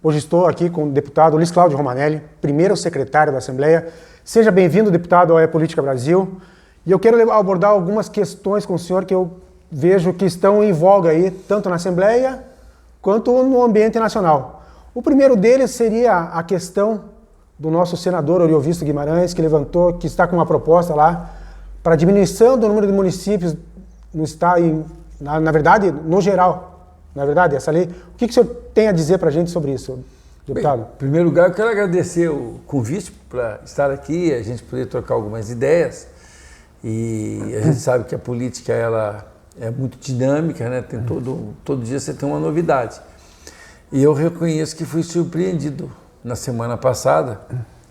Hoje estou aqui com o deputado Luiz Cláudio Romanelli, primeiro secretário da Assembleia. Seja bem-vindo, deputado, ao É Política Brasil. E eu quero abordar algumas questões com o senhor que eu vejo que estão em voga aí, tanto na Assembleia quanto no ambiente nacional. O primeiro deles seria a questão do nosso senador Oriovisto Guimarães, que levantou, que está com uma proposta lá para diminuição do número de municípios no estado, na verdade, no geral. Na é verdade, essa lei. O que o senhor tem a dizer para a gente sobre isso, deputado? Bem, em primeiro lugar, eu quero agradecer o convite para estar aqui, a gente poder trocar algumas ideias. E a gente sabe que a política ela é muito dinâmica, né? Tem todo dia você tem uma novidade. E eu reconheço que fui surpreendido na semana passada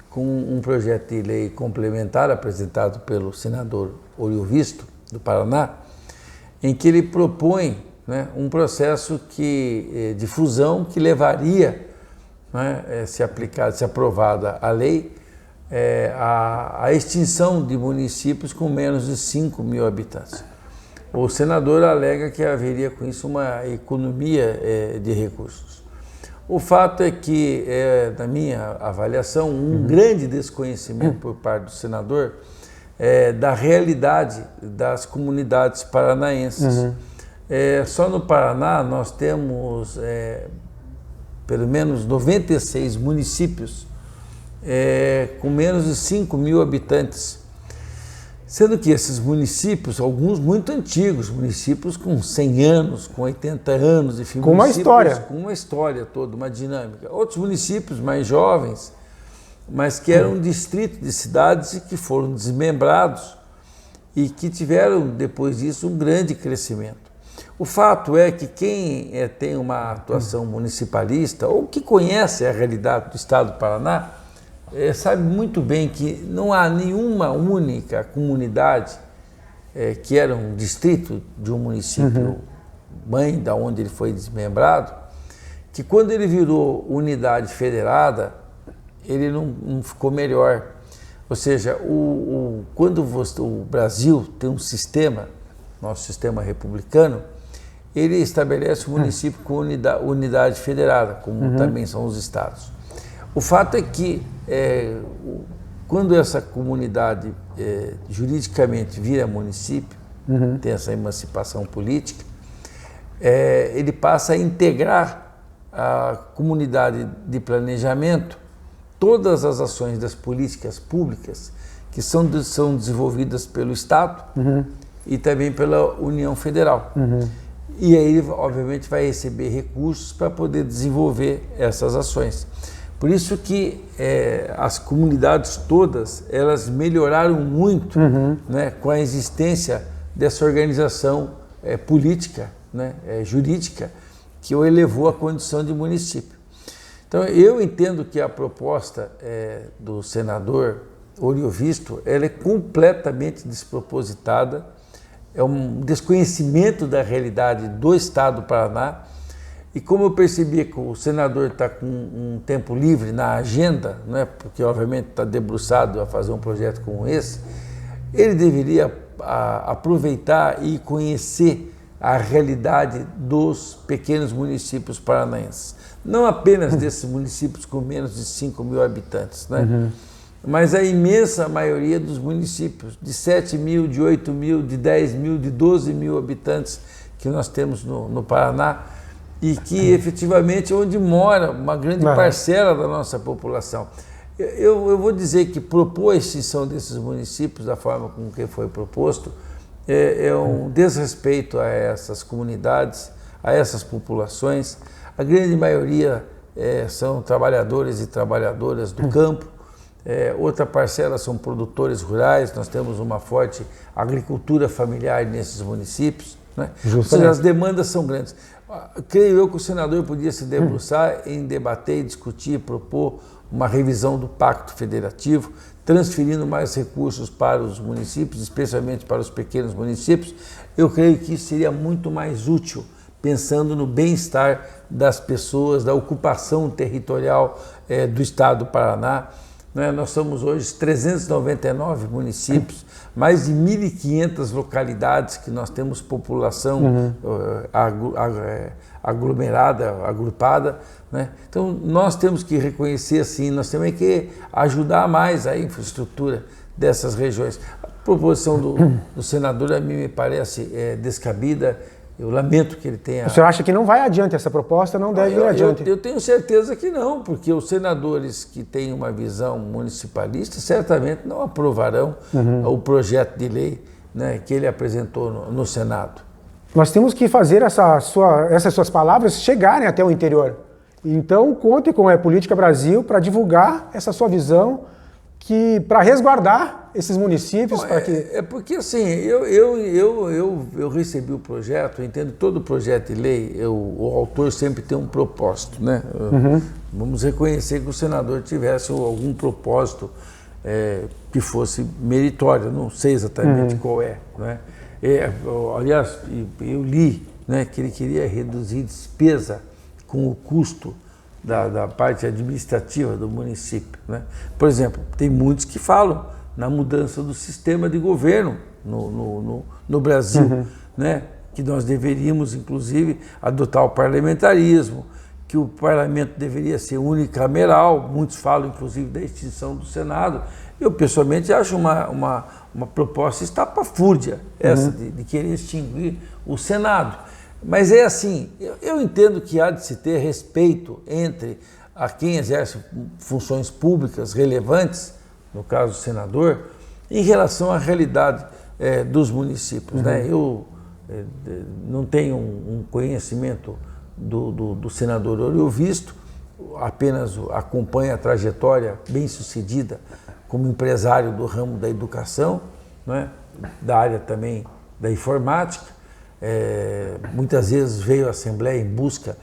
com um projeto de lei complementar apresentado pelo senador Oriovisto, do Paraná, em que ele propõe, né, um processo de fusão que levaria, né, se aprovada a lei, a extinção de municípios com menos de 5 mil habitantes. O senador alega que haveria com isso uma economia de recursos. O fato é que, na minha avaliação, um grande desconhecimento por parte do senador da realidade das comunidades paranaenses. Só no Paraná nós temos pelo menos 96 municípios com menos de 5 mil habitantes, sendo que esses municípios, alguns muito antigos, municípios com 100 anos, com 80 anos, enfim, com uma história. Com uma história toda, uma dinâmica. Outros municípios mais jovens, mas que eram distritos de cidades e que foram desmembrados e que tiveram, depois disso, um grande crescimento. O fato é que quem tem uma atuação municipalista ou que conhece a realidade do estado do Paraná, sabe muito bem que não há nenhuma única comunidade que era um distrito de um município mãe, da onde ele foi desmembrado, que quando ele virou unidade federada, ele não ficou melhor. Ou seja, quando o Brasil tem um sistema, nosso sistema republicano, ele estabelece o município com unidade federada, como também são os estados. O fato é que, quando essa comunidade juridicamente vira município, tem essa emancipação política, ele passa a integrar a comunidade de planejamento, todas as ações das políticas públicas que são desenvolvidas pelo Estado e também pela União Federal. E aí, obviamente, vai receber recursos para poder desenvolver essas ações. Por isso que as comunidades todas, elas melhoraram muito, né, com a existência dessa organização política, né, jurídica, que o elevou à condição de município. Então, eu entendo que a proposta do senador Oriovisto, ela é completamente despropositada, é um desconhecimento da realidade do estado do Paraná. E como eu percebi que o senador está com um tempo livre na agenda, né, porque obviamente está debruçado a fazer um projeto como esse, ele deveria aproveitar e conhecer a realidade dos pequenos municípios paranaenses. Não apenas desses municípios com menos de 5 mil habitantes, né? Mas a imensa maioria dos municípios, de 7 mil, de 8 mil, de 10 mil, de 12 mil habitantes que nós temos no Paraná, e que efetivamente é onde mora uma grande parcela da nossa população. Eu vou dizer que propor a extinção desses municípios da forma com que foi proposto é um desrespeito a essas comunidades, a essas populações. A grande maioria são trabalhadores e trabalhadoras do campo, outra parcela são produtores rurais, nós temos uma forte agricultura familiar nesses municípios, né? Ou seja, as demandas são grandes. Creio eu que o senador podia se debruçar em debater, discutir, propor uma revisão do Pacto Federativo, transferindo mais recursos para os municípios, especialmente para os pequenos municípios. Eu creio que isso seria muito mais útil, pensando no bem-estar das pessoas, da ocupação territorial do estado do Paraná, né? Nós somos hoje 399 municípios, mais de 1.500 localidades que nós temos população aglomerada, agrupada, né? Então nós temos que reconhecer assim, nós temos que ajudar mais a infraestrutura dessas regiões. A proposição do senador a mim me parece descabida. Eu lamento que ele tenha... O senhor acha que não vai adiante essa proposta, não deve ir adiante? Eu tenho certeza que não, porque os senadores que têm uma visão municipalista certamente não aprovarão o projeto de lei, né, que ele apresentou no Senado. Nós temos que fazer essas suas palavras chegarem até o interior. Então, conte com a Política Brasil para divulgar essa sua visão, para resguardar esses municípios. Bom, para que... porque assim, eu recebi o projeto, eu entendo todo o projeto de lei, o autor sempre tem um propósito, né? Vamos reconhecer que o senador tivesse algum propósito que fosse meritório, não sei exatamente qual é, né? Aliás, eu li, né, que ele queria reduzir despesa com o custo da parte administrativa do município, né? Por exemplo, tem muitos que falam na mudança do sistema de governo no Brasil, né? Que nós deveríamos, inclusive, adotar o parlamentarismo, que o parlamento deveria ser unicameral, muitos falam, inclusive, da extinção do Senado. Eu, pessoalmente, acho uma proposta estapafúrdia, essa de querer extinguir o Senado. Mas é assim, eu entendo que há de se ter respeito entre a quem exerce funções públicas relevantes, no caso o senador, em relação à realidade dos municípios, né? Eu não tenho um conhecimento do senador Oriovisto, apenas acompanho a trajetória bem-sucedida como empresário do ramo da educação, né? Da área também da informática. Muitas vezes veio à Assembleia em busca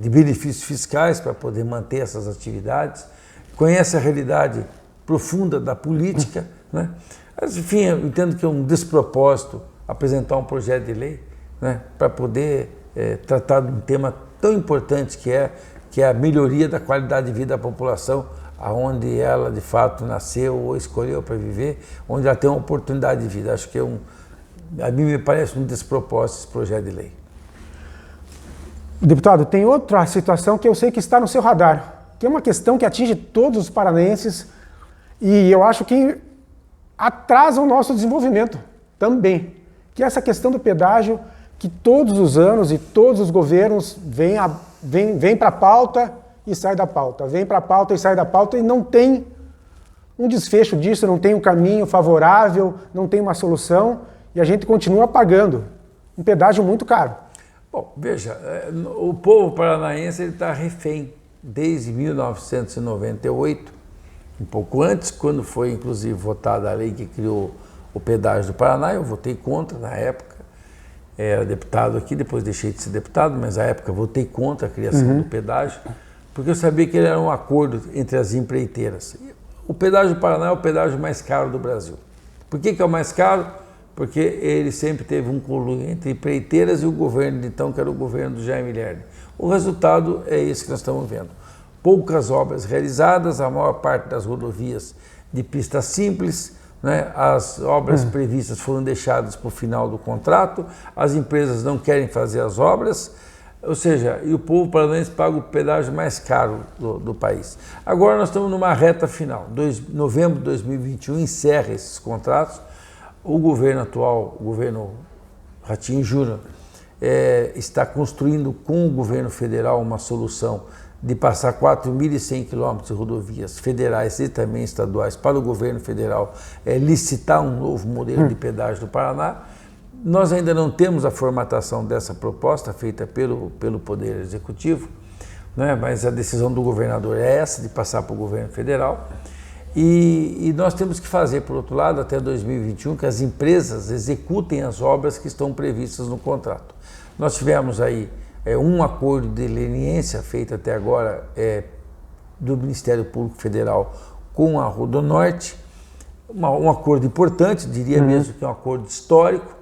de benefícios fiscais para poder manter essas atividades, conhece a realidade profunda da política, né? Mas, enfim, eu entendo que é um despropósito apresentar um projeto de lei, né, para poder tratar de um tema tão importante que é a melhoria da qualidade de vida da população, aonde ela de fato nasceu ou escolheu para viver, onde ela tem uma oportunidade de vida. Acho que a mim me parece um despropósito esse projeto de lei. Deputado, tem outra situação que eu sei que está no seu radar, que é uma questão que atinge todos os paranaenses e eu acho que atrasa o nosso desenvolvimento também, que é essa questão do pedágio, que todos os anos e todos os governos vêm para a pauta e sai da pauta, vem para a pauta e sai da pauta e não tem um desfecho disso, não tem um caminho favorável, não tem uma solução e a gente continua pagando um pedágio muito caro. Bom, veja, o povo paranaense está refém desde 1998, um pouco antes, quando foi inclusive votada a lei que criou o pedágio do Paraná. Eu votei contra na época, era deputado aqui, depois deixei de ser deputado, mas na época votei contra a criação do pedágio, porque eu sabia que ele era um acordo entre as empreiteiras. O pedágio do Paraná é o pedágio mais caro do Brasil. Por que é o mais caro? Porque ele sempre teve um conluio entre empreiteiras e o governo de então, que era o governo do Jaime Lerner. O resultado é esse que nós estamos vendo. Poucas obras realizadas, a maior parte das rodovias de pista simples, né? As obras previstas foram deixadas para o final do contrato, as empresas não querem fazer as obras, ou seja, e o povo paranaense paga o pedágio mais caro do país. Agora nós estamos numa reta final. Novembro de 2021 encerra esses contratos. O governo atual, o governo Ratinho Júnior, está construindo com o governo federal uma solução de passar 4.100 quilômetros de rodovias federais e também estaduais para o governo federal licitar um novo modelo de pedágio do Paraná. Nós ainda não temos a formatação dessa proposta feita pelo Poder Executivo, né? Mas a decisão do governador é essa, de passar para o governo federal. E nós temos que fazer, por outro lado, até 2021, que as empresas executem as obras que estão previstas no contrato. Nós tivemos aí um acordo de leniência feito até agora do Ministério Público Federal com a Rodonorte, um acordo importante, diria mesmo que é um acordo histórico,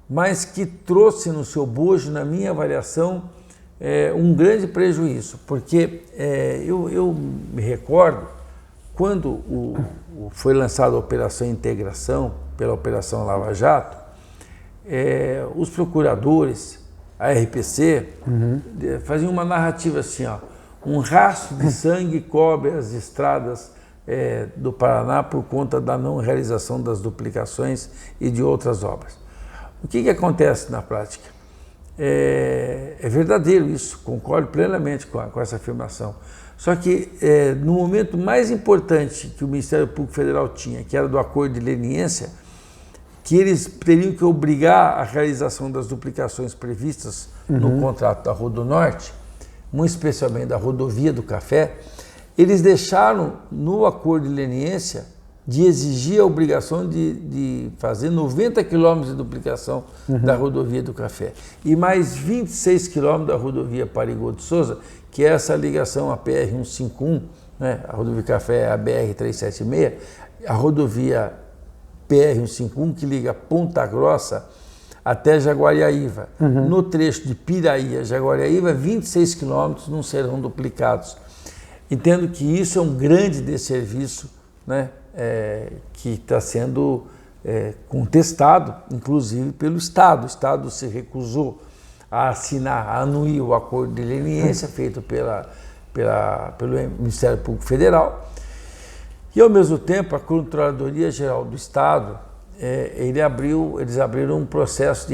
mas que trouxe no seu bojo, na minha avaliação, um grande prejuízo, porque eu me recordo, quando foi lançada a Operação Integração, pela Operação Lava Jato, os procuradores, a RPC, faziam uma narrativa assim, ó, um rastro de sangue cobre as estradas do Paraná por conta da não realização das duplicações e de outras obras. O que acontece na prática? É verdadeiro isso, concordo plenamente com essa afirmação. Só que no momento mais importante que o Ministério Público Federal tinha, que era do acordo de leniência, que eles teriam que obrigar a realização das duplicações previstas no contrato da Rodonorte, muito especialmente da Rodovia do Café, eles deixaram no acordo de leniência de exigir a obrigação de fazer 90 quilômetros de duplicação da Rodovia do Café e mais 26 quilômetros da Rodovia Parigô de Souza, que é essa ligação à PR-151, né? A Rodovia do Café é a BR-376, a rodovia PR-151 que liga Ponta Grossa até Jaguariaíva. No trecho de Piraí a Jaguariaíva, 26 quilômetros não serão duplicados. Entendo que isso é um grande desserviço, né? Que está sendo contestado, inclusive pelo Estado. O Estado se recusou a assinar, a anuir o acordo de leniência feito pelo Ministério Público Federal. E, ao mesmo tempo, a Controladoria Geral do Estado, eles abriram um processo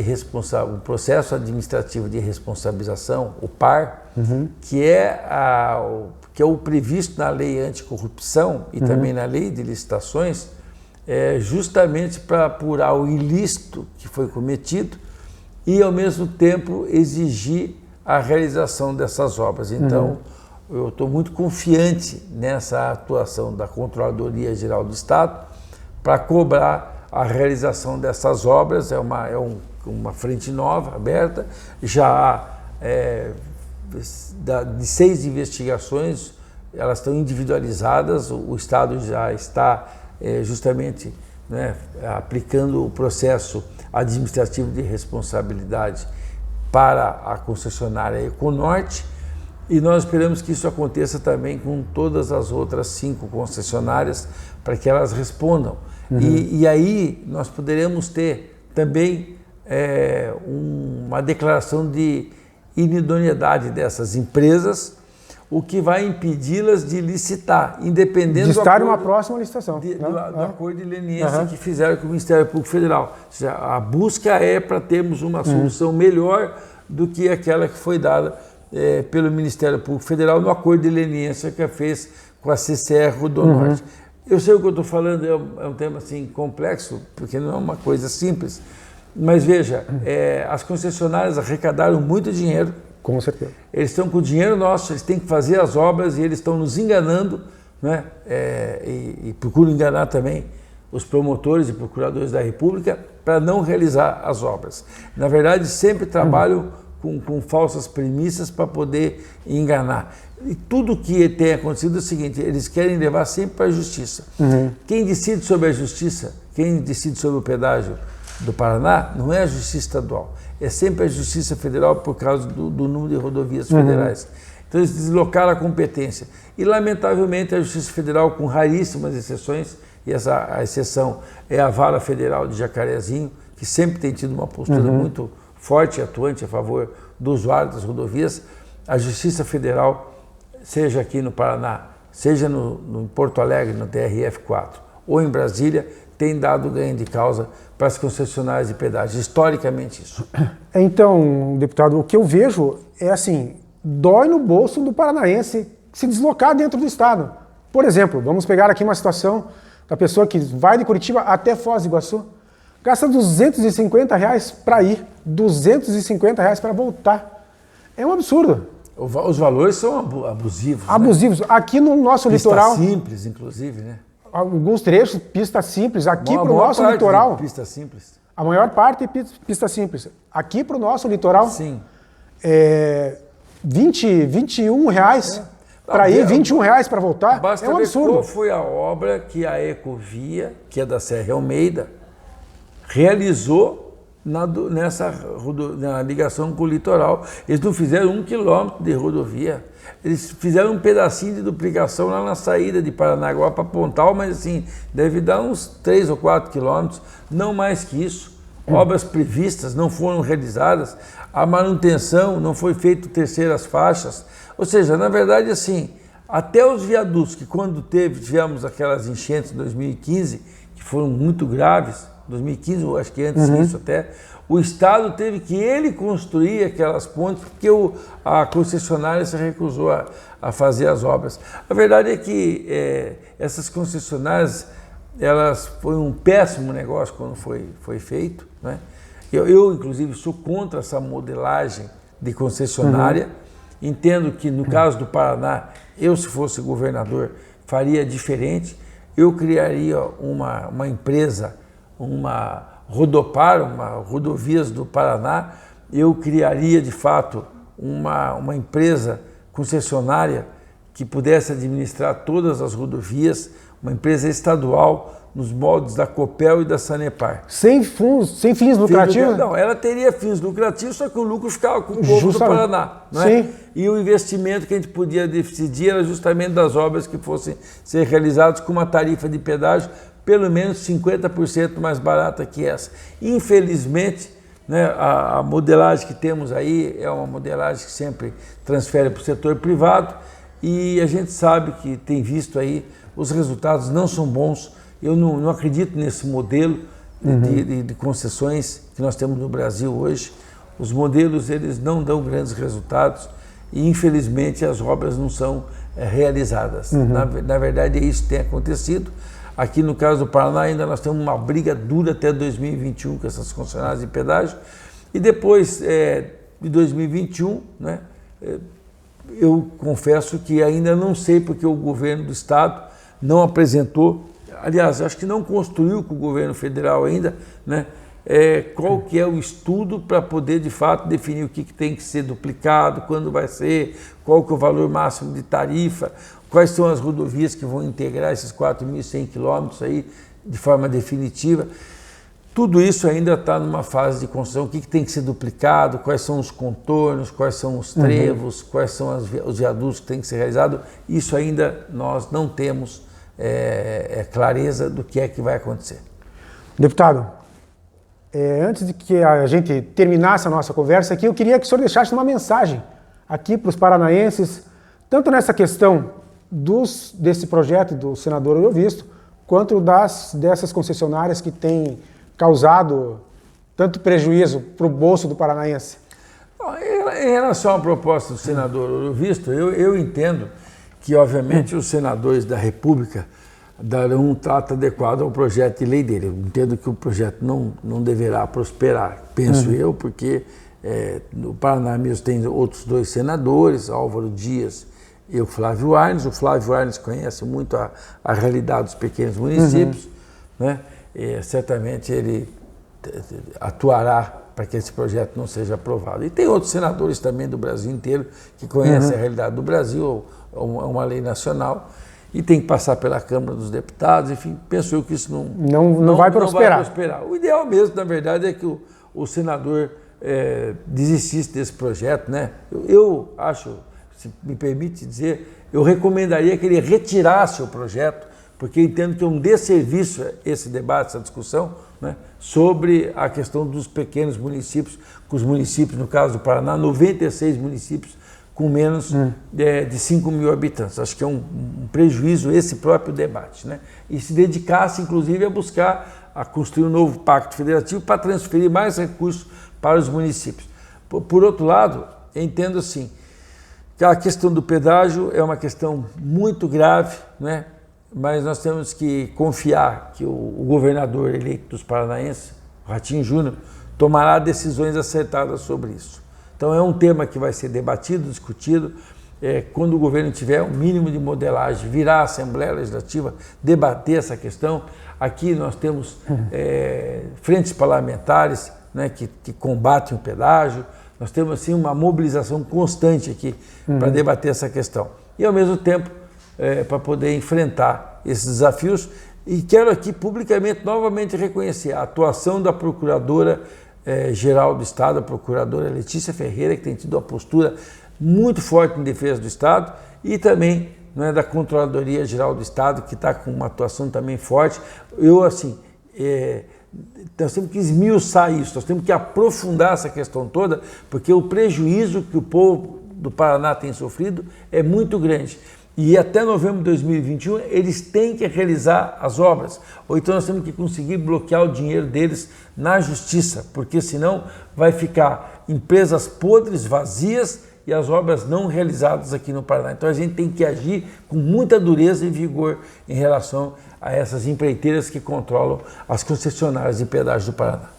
um processo administrativo de responsabilização, o PAR, que é o previsto na lei anticorrupção e também na lei de licitações, justamente para apurar o ilícito que foi cometido e, ao mesmo tempo, exigir a realização dessas obras. Então, eu estou muito confiante nessa atuação da Controladoria Geral do Estado para cobrar a realização dessas obras. É uma frente nova, aberta, já há de 6 investigações, elas estão individualizadas, o Estado já está justamente, né, aplicando o processo administrativo de responsabilidade para a concessionária Econorte, e nós esperamos que isso aconteça também com todas as outras 5 concessionárias, para que elas respondam. E aí nós poderemos ter também uma declaração de inidoneidade dessas empresas, o que vai impedi-las de licitar, independendo de estar em uma próxima licitação. Do acordo de leniência que fizeram com o Ministério Público Federal. Ou seja, a busca é para termos uma solução melhor do que aquela que foi dada pelo Ministério Público Federal no acordo de leniência que fez com a CCR Rodonorte. Eu sei o que eu estou falando, é um tema assim complexo, porque não é uma coisa simples, mas veja, as concessionárias arrecadaram muito dinheiro. Com certeza. Eles estão com o dinheiro nosso, eles têm que fazer as obras e eles estão nos enganando, né? E procuram enganar também os promotores e procuradores da República para não realizar as obras. Na verdade, sempre trabalham com falsas premissas para poder enganar. E tudo que tem acontecido é o seguinte, eles querem levar sempre para a justiça. Quem decide sobre a justiça, quem decide sobre o pedágio do Paraná, não é a Justiça Estadual, é sempre a Justiça Federal por causa do número de rodovias federais. Então eles deslocaram a competência. E, lamentavelmente, a Justiça Federal, com raríssimas exceções, e a exceção é a Vara Federal de Jacarezinho, que sempre tem tido uma postura muito forte e atuante a favor do usuário das rodovias, a Justiça Federal, seja aqui no Paraná, seja no Porto Alegre, no TRF4, ou em Brasília, tem dado ganho de causa para as concessionárias de pedágio, historicamente isso. Então, deputado, o que eu vejo é assim, dói no bolso do paranaense se deslocar dentro do estado. Por exemplo, vamos pegar aqui uma situação da pessoa que vai de Curitiba até Foz do Iguaçu, gasta R$250 para ir, R$250 para voltar. É um absurdo. Os valores são abusivos. Abusivos. Né? Aqui no nosso litoral... Pista simples, inclusive, né? Alguns trechos, pista simples. Aqui para o nosso litoral... Pista simples. A maior parte é pista simples. Aqui para o nosso litoral... Sim. 21 reais para ir, 21 reais para voltar. Basta é um absurdo. Ver qual foi a obra que a Ecovia, que é da Serra Almeida, realizou na ligação com o litoral. Eles não fizeram 1 quilômetro de rodovia. Eles fizeram um pedacinho de duplicação lá na saída de Paranaguá para Pontal, mas assim, deve dar uns 3 ou 4 quilômetros, não mais que isso. Obras previstas não foram realizadas, a manutenção não foi feita terceiras faixas. Ou seja, na verdade, assim, até os viadutos, que quando tivemos aquelas enchentes em 2015, que foram muito graves, 2015, eu acho que antes disso até, o Estado teve que ele construir aquelas pontes, porque a concessionária se recusou a fazer as obras. A verdade é que essas concessionárias, elas foi um péssimo negócio quando foi feito, né? Eu, inclusive, sou contra essa modelagem de concessionária. Entendo que, no caso do Paraná, eu, se fosse governador, faria diferente. Eu criaria uma empresa, uma Rodovias do Paraná. Eu criaria, de fato, uma empresa concessionária que pudesse administrar todas as rodovias, uma empresa estadual, nos moldes da Copel e da Sanepar. Sem fins lucrativos? Não, ela teria fins lucrativos, só que o lucro ficava com o povo do Paraná. Não é? Sim. E o investimento que a gente podia decidir era justamente das obras que fossem ser realizadas com uma tarifa de pedágio pelo menos 50% mais barata que essa. Infelizmente, né, a modelagem que temos aí é uma modelagem que sempre transfere para o setor privado, e a gente sabe que tem visto aí, os resultados não são bons. Eu não acredito nesse modelo de concessões que nós temos no Brasil hoje. Os modelos, eles não dão grandes resultados e, infelizmente, as obras não são realizadas. Na verdade, é isso que tem acontecido. Aqui, no caso do Paraná, ainda nós temos uma briga dura até 2021 com essas concessionárias de pedágio. E depois de 2021, né, eu confesso que ainda não sei porque o governo do Estado não apresentou, aliás, acho que não construiu com o governo federal ainda, né, qual que é o estudo para poder, de fato, definir o que tem que ser duplicado, quando vai ser, qual que é o valor máximo de tarifa, quais são as rodovias que vão integrar esses 4.100 quilômetros aí de forma definitiva. Tudo isso ainda está numa fase de construção, o que tem que ser duplicado, quais são os contornos, quais são os trevos, quais são os viadutos que têm que ser realizados. Isso ainda nós não temos clareza do que é que vai acontecer. Deputado, antes de que a gente terminasse a nossa conversa aqui, eu queria que o senhor deixasse uma mensagem aqui para os paranaenses, tanto nessa questão desse projeto do senador Odovisto, quanto dessas concessionárias que têm causado tanto prejuízo para o bolso do paranaense. Em relação à proposta do senador Odovisto, eu entendo que, obviamente, os senadores da República darão um trato adequado ao projeto de lei dele. Eu entendo que o projeto não deverá prosperar, penso eu, porque no Paraná mesmo tem outros 2 senadores, Álvaro Dias e o Flávio Arnes. O Flávio Arnes conhece muito a realidade dos pequenos municípios, né? Certamente ele atuará para que esse projeto não seja aprovado. E tem outros senadores também do Brasil inteiro que conhecem a realidade do Brasil, é uma lei nacional, e tem que passar pela Câmara dos Deputados. Enfim, penso eu que isso não vai prosperar. O ideal mesmo, na verdade, é que o senador desistisse desse projeto, né? Eu acho, se me permite dizer, eu recomendaria que ele retirasse o projeto, porque entendo que é um desserviço esse debate, essa discussão, né, sobre a questão dos pequenos municípios, com os municípios, no caso do Paraná, 96 municípios com menos de 5 mil habitantes. Acho que é um prejuízo esse próprio debate, né? E se dedicasse, inclusive, a construir um novo pacto federativo para transferir mais recursos para os municípios. Por outro lado, eu entendo assim, que a questão do pedágio é uma questão muito grave, né? Mas nós temos que confiar que o governador eleito dos paranaenses, Ratinho Júnior, tomará decisões acertadas sobre isso. Então é um tema que vai ser debatido, discutido. Quando o governo tiver um mínimo de modelagem, virá à Assembleia Legislativa debater essa questão. Aqui nós temos frentes parlamentares, né, que combatem o pedágio. Nós temos assim uma mobilização constante aqui para debater essa questão. E ao mesmo tempo, para poder enfrentar esses desafios. E quero aqui publicamente novamente reconhecer a atuação da procuradora Geral do Estado, a procuradora Letícia Ferreira, que tem tido uma postura muito forte em defesa do Estado, e também da Controladoria Geral do Estado, que está com uma atuação também forte. Nós temos que esmiuçar isso, nós temos que aprofundar essa questão toda, porque o prejuízo que o povo do Paraná tem sofrido é muito grande. E até novembro de 2021 eles têm que realizar as obras, ou então nós temos que conseguir bloquear o dinheiro deles na justiça, porque senão vai ficar empresas podres, vazias e as obras não realizadas aqui no Paraná. Então a gente tem que agir com muita dureza e vigor em relação a essas empreiteiras que controlam as concessionárias de pedágio do Paraná.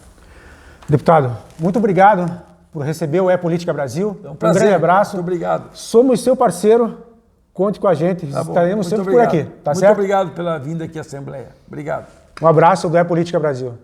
Deputado, muito obrigado por receber o Política Brasil. É um prazer. Grande abraço. Muito obrigado. Somos seu parceiro. Conte com a gente, estaremos sempre por aqui, tá certo? Muito obrigado pela vinda aqui à Assembleia. Obrigado. Um abraço do Política Brasil.